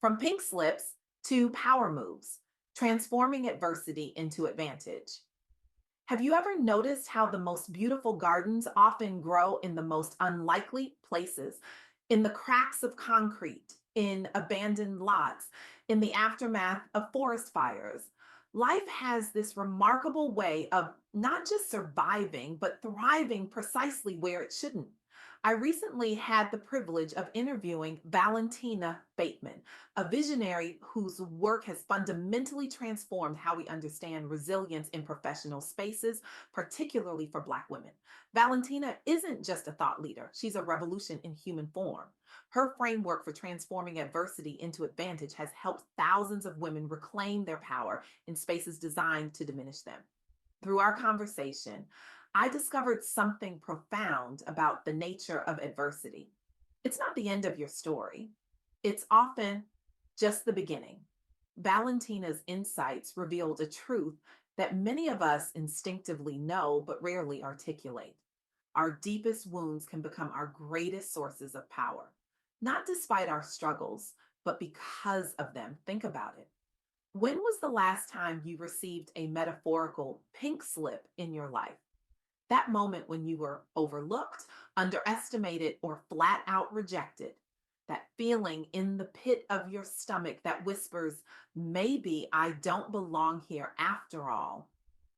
From pink slips to power moves, transforming adversity into advantage. Have you ever noticed how the most beautiful gardens often grow in the most unlikely places? In the cracks of concrete, in abandoned lots, in the aftermath of forest fires. Life has this remarkable way of not just surviving, but thriving precisely where it shouldn't. I recently had the privilege of interviewing Valentina Bateman, a visionary whose work has fundamentally transformed how we understand resilience in professional spaces, particularly for Black women. Valentina isn't just a thought leader, she's a revolution in human form. Her framework for transforming adversity into advantage has helped thousands of women reclaim their power in spaces designed to diminish them. Through our conversation, I discovered something profound about the nature of adversity. It's not the end of your story, it's often just the beginning. Valentina's insights revealed a truth that many of us instinctively know but rarely articulate. Our deepest wounds can become our greatest sources of power, not despite our struggles, but because of them. Think about it. When was the last time you received a metaphorical pink slip in your life? That moment when you were overlooked, underestimated, or flat out rejected. That feeling in the pit of your stomach that whispers, maybe I don't belong here after all.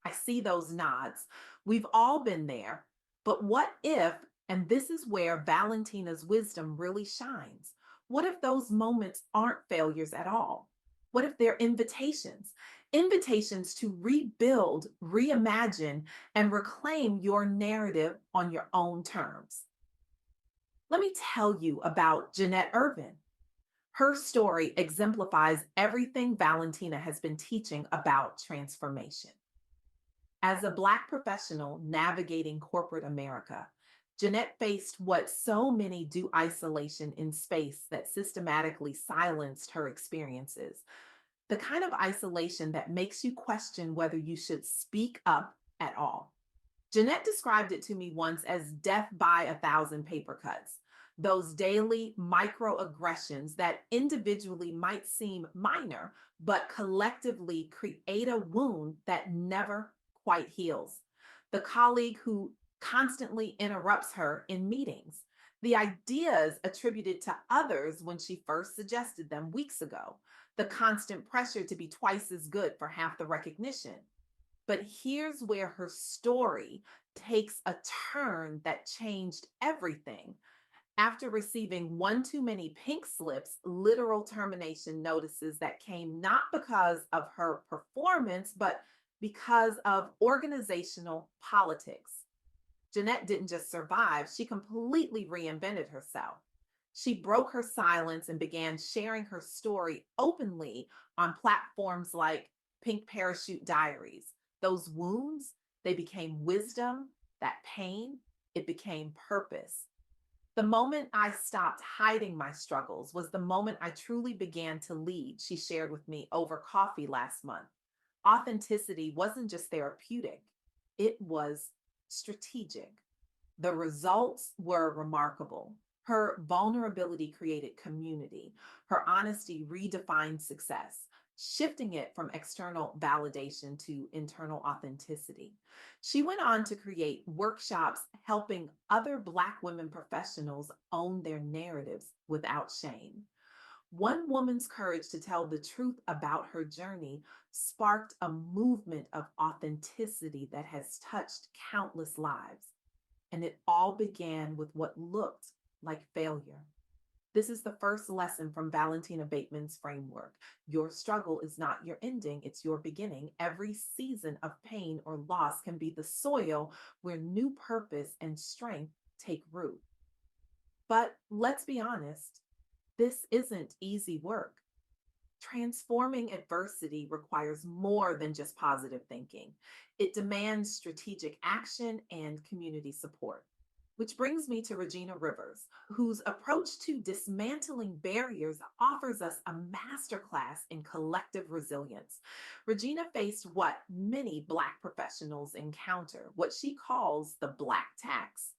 I see those nods. We've all been there. But what if, and this is where Valentina's wisdom really shines, what if those moments aren't failures at all? What if they're invitations? Invitations to rebuild, reimagine, and reclaim your narrative on your own terms. Let me tell you about Jeanette Irvin. Her story exemplifies everything Valentina has been teaching about transformation. As a Black professional navigating corporate America, Jeanette faced what so many do: isolation in space that systematically silenced her experiences, the kind of isolation that makes you question whether you should speak up at all. Jeanette described it to me once as death by a thousand paper cuts. Those daily microaggressions that individually might seem minor, but collectively create a wound that never quite heals. The colleague who constantly interrupts her in meetings. The ideas attributed to others when she first suggested them weeks ago. The constant pressure to be twice as good for half the recognition. But here's where her story takes a turn that changed everything. After receiving one too many pink slips, literal termination notices that came not because of her performance, but because of organizational politics. Jeanette didn't just survive, she completely reinvented herself. She broke her silence and began sharing her story openly on platforms like Pink Parachute Diaries. Those wounds, they became wisdom, that pain, it became purpose. The moment I stopped hiding my struggles was the moment I truly began to lead, she shared with me over coffee last month. Authenticity wasn't just therapeutic, it was strategic. The results were remarkable. Her vulnerability created community. Her honesty redefined success, shifting it from external validation to internal authenticity. She went on to create workshops helping other Black women professionals own their narratives without shame. One woman's courage to tell the truth about her journey sparked a movement of authenticity that has touched countless lives. And it all began with what looked like failure. This is the first lesson from Valentina Bateman's framework. Your struggle is not your ending, it's your beginning. Every season of pain or loss can be the soil where new purpose and strength take root. But let's be honest, this isn't easy work. Transforming adversity requires more than just positive thinking. It demands strategic action and community support. Which brings me to Regina Rivers, whose approach to dismantling barriers offers us a masterclass in collective resilience. Regina faced what many Black professionals encounter, what she calls the Black tax.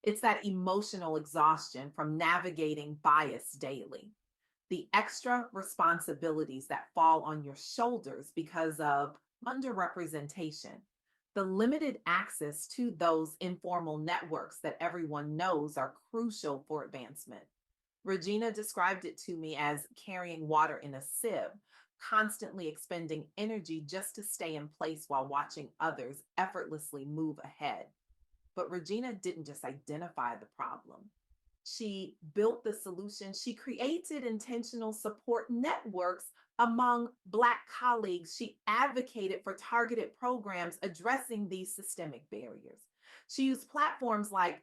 It's that emotional exhaustion from navigating bias daily. the extra responsibilities that fall on your shoulders because of underrepresentation, the limited access to those informal networks that everyone knows are crucial for advancement. Regina described it to me as carrying water in a sieve, constantly expending energy just to stay in place while watching others effortlessly move ahead. But Regina didn't just identify the problem. She built the solution. She created intentional support networks among Black colleagues. She advocated for targeted programs addressing these systemic barriers. She used platforms like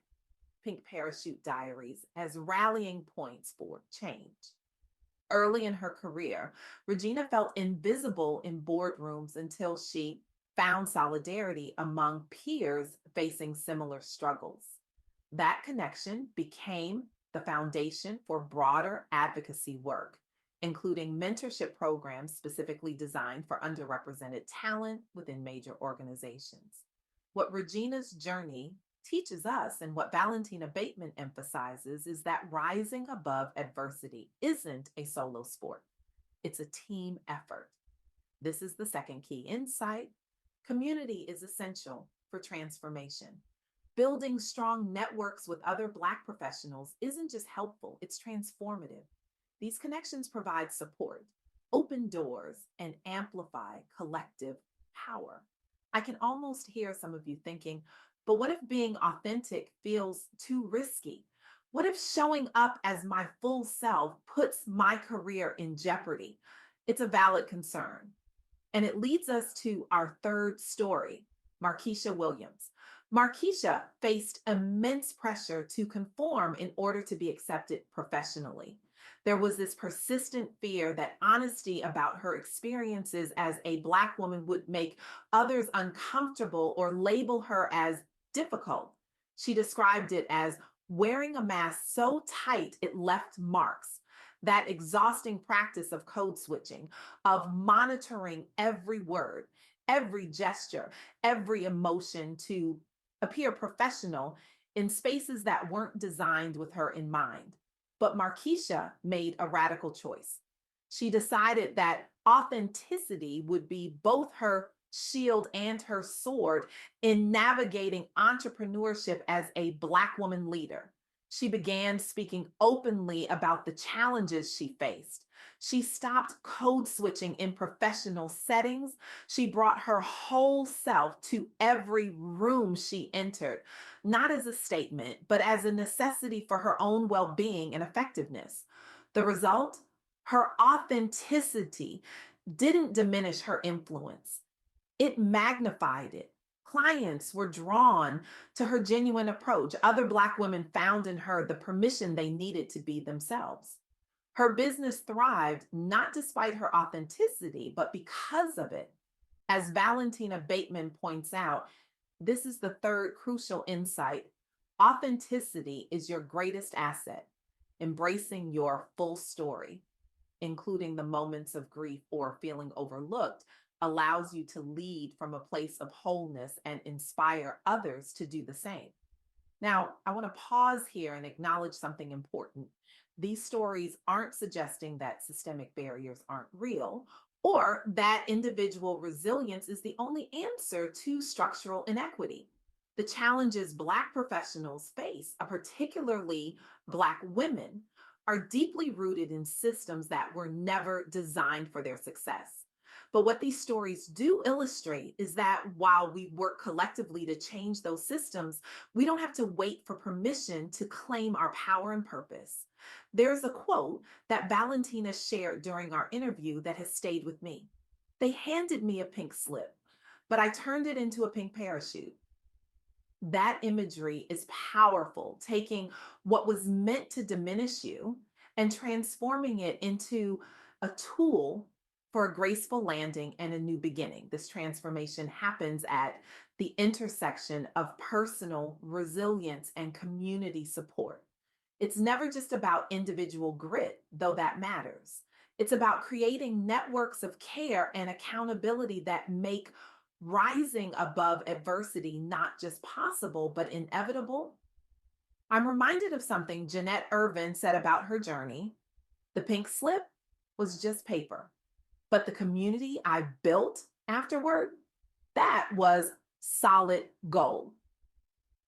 Pink Parachute Diaries as rallying points for change. Early in her career, Regina felt invisible in boardrooms until she found solidarity among peers facing similar struggles. That connection became the foundation for broader advocacy work, including mentorship programs specifically designed for underrepresented talent within major organizations. What Regina's journey teaches us and what Valentina Bateman emphasizes is that rising above adversity isn't a solo sport, it's a team effort. This is the second key insight. Community is essential for transformation. Building strong networks with other Black professionals isn't just helpful, it's transformative. These connections provide support, open doors, and amplify collective power. I can almost hear some of you thinking, but what if being authentic feels too risky? What if showing up as my full self puts my career in jeopardy? It's a valid concern. And it leads us to our third story, Markeisha Williams. Markeisha faced immense pressure to conform in order to be accepted professionally. There was this persistent fear that honesty about her experiences as a Black woman would make others uncomfortable or label her as difficult. She described it as wearing a mask so tight it left marks. That exhausting practice of code switching, of monitoring every word, every gesture, every emotion to appear professional in spaces that weren't designed with her in mind. But Markeisha made a radical choice. She decided that authenticity would be both her shield and her sword in navigating entrepreneurship as a Black woman leader. She began speaking openly about the challenges she faced. She stopped code switching in professional settings. She brought her whole self to every room she entered, not as a statement, but as a necessity for her own well being and effectiveness. The result? Her authenticity didn't diminish her influence, it magnified it. Clients were drawn to her genuine approach. Other Black women found in her the permission they needed to be themselves. Her business thrived not despite her authenticity, but because of it. As Valentina Bateman points out, this is the third crucial insight. Authenticity is your greatest asset, embracing your full story, including the moments of grief or feeling overlooked, allows you to lead from a place of wholeness and inspire others to do the same. Now, I want to pause here and acknowledge something important. These stories aren't suggesting that systemic barriers aren't real or that individual resilience is the only answer to structural inequity. The challenges Black professionals face, particularly Black women, are deeply rooted in systems that were never designed for their success. But what these stories do illustrate is that while we work collectively to change those systems, we don't have to wait for permission to claim our power and purpose. There's a quote that Valentina shared during our interview that has stayed with me. They handed me a pink slip, but I turned it into a pink parachute. That imagery is powerful, taking what was meant to diminish you and transforming it into a tool for a graceful landing and a new beginning. This transformation happens at the intersection of personal resilience and community support. It's never just about individual grit, though that matters. It's about creating networks of care and accountability that make rising above adversity not just possible, but inevitable. I'm reminded of something Jeanette Irvin said about her journey. The pink slip was just paper, but the community I built afterward, that was solid gold.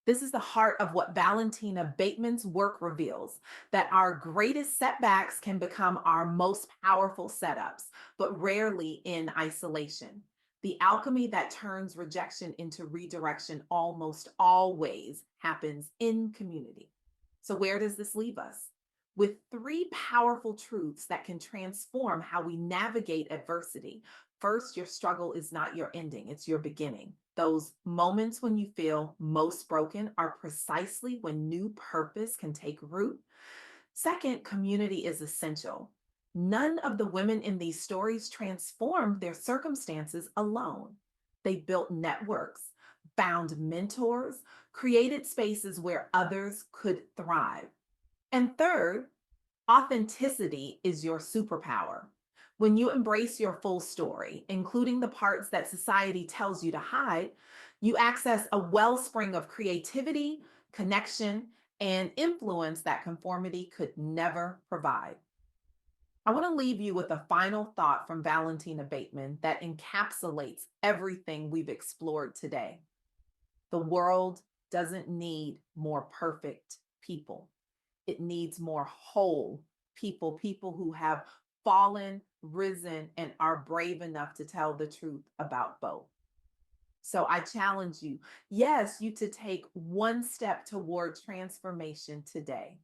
This is the heart of what Valentina Bateman's work reveals, that our greatest setbacks can become our most powerful setups, but rarely in isolation. The alchemy that turns rejection into redirection almost always happens in community. So, where does this leave us? With three powerful truths that can transform how we navigate adversity. First, your struggle is not your ending, it's your beginning. Those moments when you feel most broken are precisely when new purpose can take root. Second, community is essential. None of the women in these stories transformed their circumstances alone. They built networks, found mentors, created spaces where others could thrive. And third, authenticity is your superpower. When you embrace your full story, including the parts that society tells you to hide, you access a wellspring of creativity, connection, and influence that conformity could never provide. I want to leave you with a final thought from Valentina Bateman that encapsulates everything we've explored today. The world doesn't need more perfect people. It needs more whole people, people who have fallen, risen, and are brave enough to tell the truth about both. So I challenge you, yes, you to take one step toward transformation today.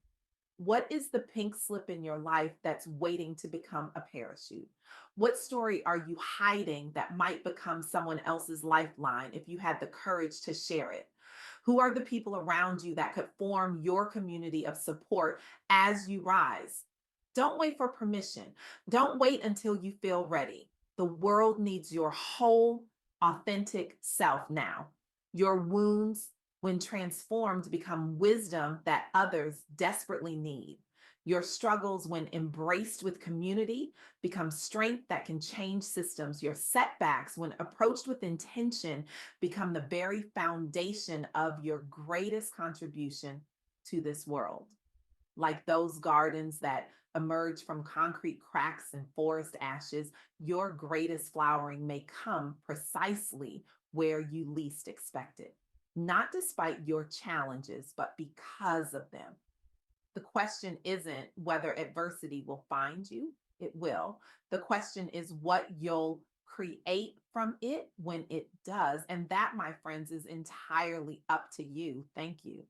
What is the pink slip in your life that's waiting to become a parachute? What story are you hiding that might become someone else's lifeline if you had the courage to share it? Who are the people around you that could form your community of support as you rise? Don't wait for permission. Don't wait until you feel ready. The world needs your whole, authentic self now. Your wounds, when transformed, become wisdom that others desperately need. Your struggles, when embraced with community, become strength that can change systems. Your setbacks, when approached with intention, become the very foundation of your greatest contribution to this world. Like those gardens that emerge from concrete cracks and forest ashes, your greatest flowering may come precisely where you least expect it, not despite your challenges, but because of them. The question isn't whether adversity will find you, it will. The question is what you'll create from it when it does. And that, my friends, is entirely up to you. Thank you.